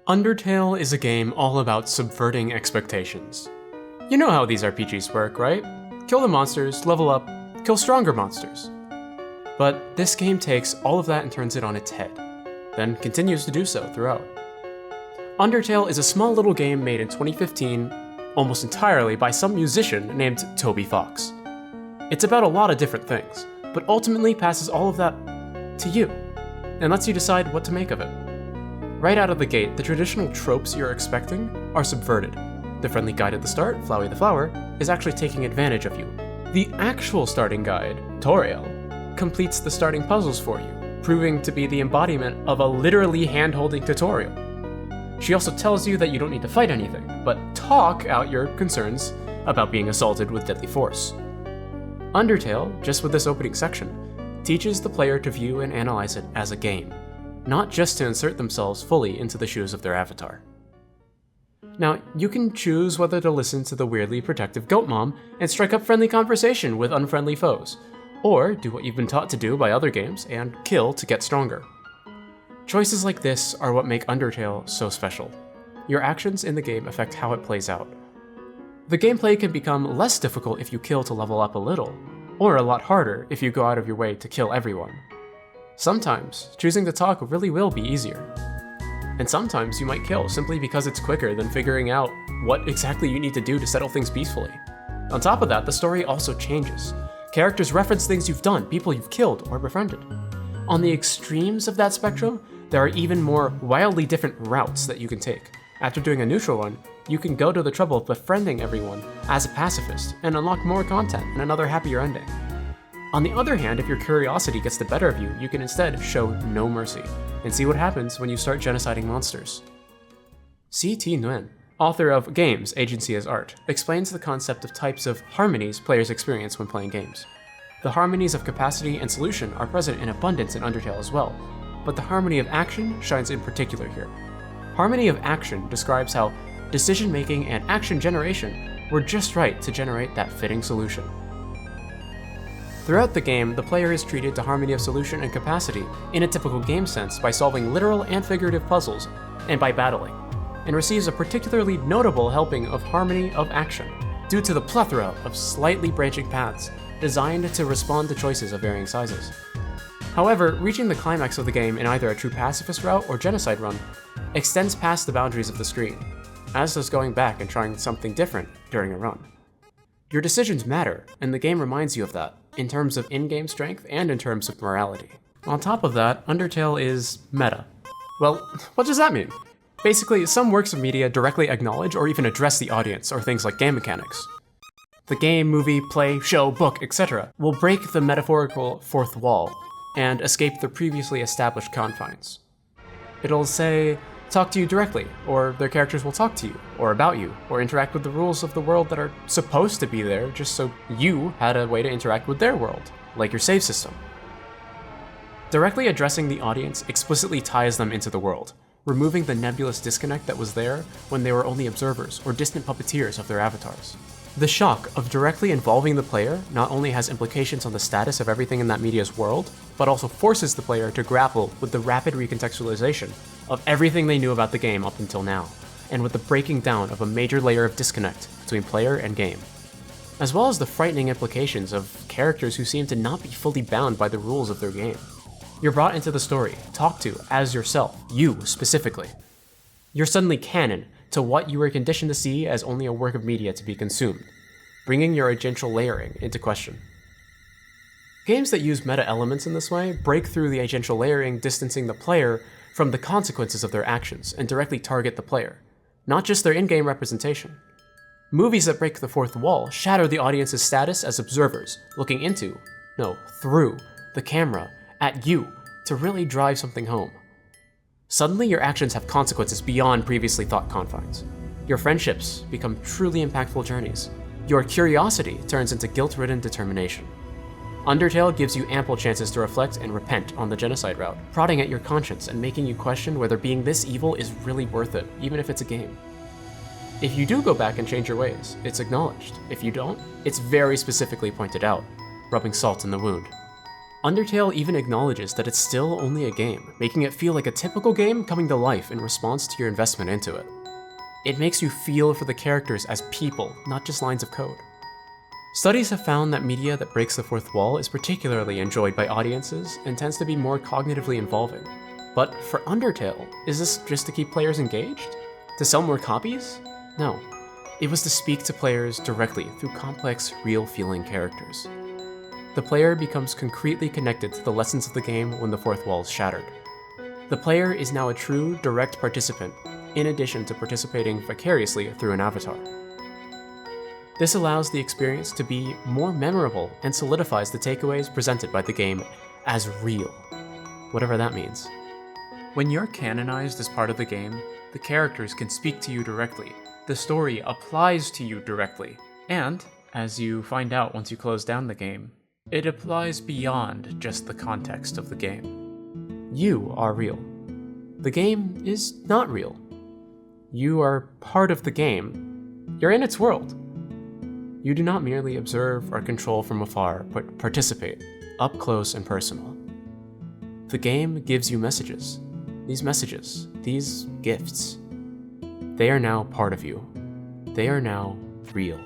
Undertale is a game all about subverting expectations. You know how these RPGs work, right? Kill the monsters, level up, kill stronger monsters. But this game takes all of that and turns it on its head, then continues to do so throughout. Undertale is a small little game made in 2015, almost entirely by some musician named Toby Fox. It's about a lot of different things, but ultimately passes all of that to you, and lets you decide what to make of it. Right out of the gate, the traditional tropes you're expecting are subverted. The friendly guide at the start, Flowey the Flower, is actually taking advantage of you. The actual starting guide, Toriel, completes the starting puzzles for you, proving to be the embodiment of a literally hand-holding tutorial. She also tells you that you don't need to fight anything, but talk out your concerns about being assaulted with deadly force. Undertale, just with this opening section, teaches the player to view and analyze it as a game, not just to insert themselves fully into the shoes of their avatar. Now, you can choose whether to listen to the weirdly protective goat mom and strike up friendly conversation with unfriendly foes, or do what you've been taught to do by other games and kill to get stronger. Choices like this are what make Undertale so special. Your actions in the game affect how it plays out. The gameplay can become less difficult if you kill to level up a little, or a lot harder if you go out of your way to kill everyone. Sometimes, choosing to talk really will be easier. And sometimes you might kill simply because it's quicker than figuring out what exactly you need to do to settle things peacefully. On top of that, the story also changes. Characters reference things you've done, people you've killed or befriended. On the extremes of that spectrum, there are even more wildly different routes that you can take. After doing a neutral one, you can go to the trouble of befriending everyone as a pacifist and unlock more content and another happier ending. On the other hand, if your curiosity gets the better of you, you can instead show no mercy and see what happens when you start genociding monsters. C.T. Nguyen, author of Games, Agency as Art, explains the concept of types of harmonies players experience when playing games. The harmonies of capacity and solution are present in abundance in Undertale as well, but the harmony of action shines in particular here. Harmony of action describes how decision-making and action generation were just right to generate that fitting solution. Throughout the game, the player is treated to harmony of solution and capacity in a typical game sense by solving literal and figurative puzzles and by battling, and receives a particularly notable helping of harmony of action due to the plethora of slightly branching paths designed to respond to choices of varying sizes. However, reaching the climax of the game in either a true pacifist route or genocide run extends past the boundaries of the screen, as does going back and trying something different during a run. Your decisions matter, and the game reminds you of that, in terms of in-game strength and in terms of morality. On top of that, Undertale is meta. Well, what does that mean? Basically, some works of media directly acknowledge or even address the audience, or things like game mechanics. The game, movie, play, show, book, etc. will break the metaphorical fourth wall and escape the previously established confines. It'll say, talk to you directly, or their characters will talk to you, or about you, or interact with the rules of the world that are supposed to be there just so you had a way to interact with their world, like your save system. Directly addressing the audience explicitly ties them into the world, removing the nebulous disconnect that was there when they were only observers or distant puppeteers of their avatars. The shock of directly involving the player not only has implications on the status of everything in that media's world, but also forces the player to grapple with the rapid recontextualization of everything they knew about the game up until now, and with the breaking down of a major layer of disconnect between player and game, as well as the frightening implications of characters who seem to not be fully bound by the rules of their game. You're brought into the story, talked to as yourself, you specifically. You're suddenly canon to what you were conditioned to see as only a work of media to be consumed, bringing your agential layering into question. Games that use meta elements in this way break through the agential layering, distancing the player from the consequences of their actions and directly target the player, not just their in-game representation. Movies that break the fourth wall shatter the audience's status as observers, looking into, no, through, the camera, at you, to really drive something home. Suddenly, your actions have consequences beyond previously thought confines. Your friendships become truly impactful journeys. Your curiosity turns into guilt-ridden determination. Undertale gives you ample chances to reflect and repent on the genocide route, prodding at your conscience and making you question whether being this evil is really worth it, even if it's a game. If you do go back and change your ways, it's acknowledged. If you don't, it's very specifically pointed out, rubbing salt in the wound. Undertale even acknowledges that it's still only a game, making it feel like a typical game coming to life in response to your investment into it. It makes you feel for the characters as people, not just lines of code. Studies have found that media that breaks the fourth wall is particularly enjoyed by audiences and tends to be more cognitively involving. But for Undertale, is this just to keep players engaged? To sell more copies? No. It was to speak to players directly through complex, real-feeling characters. The player becomes concretely connected to the lessons of the game when the fourth wall is shattered. The player is now a true, direct participant, in addition to participating vicariously through an avatar. This allows the experience to be more memorable and solidifies the takeaways presented by the game as real, whatever that means. When you're canonized as part of the game, the characters can speak to you directly, the story applies to you directly, and, as you find out once you close down the game, it applies beyond just the context of the game. You are real. The game is not real. You are part of the game. You're in its world. You do not merely observe or control from afar, but participate, up close and personal. The game gives you messages. These gifts, they are now part of you. They are now real.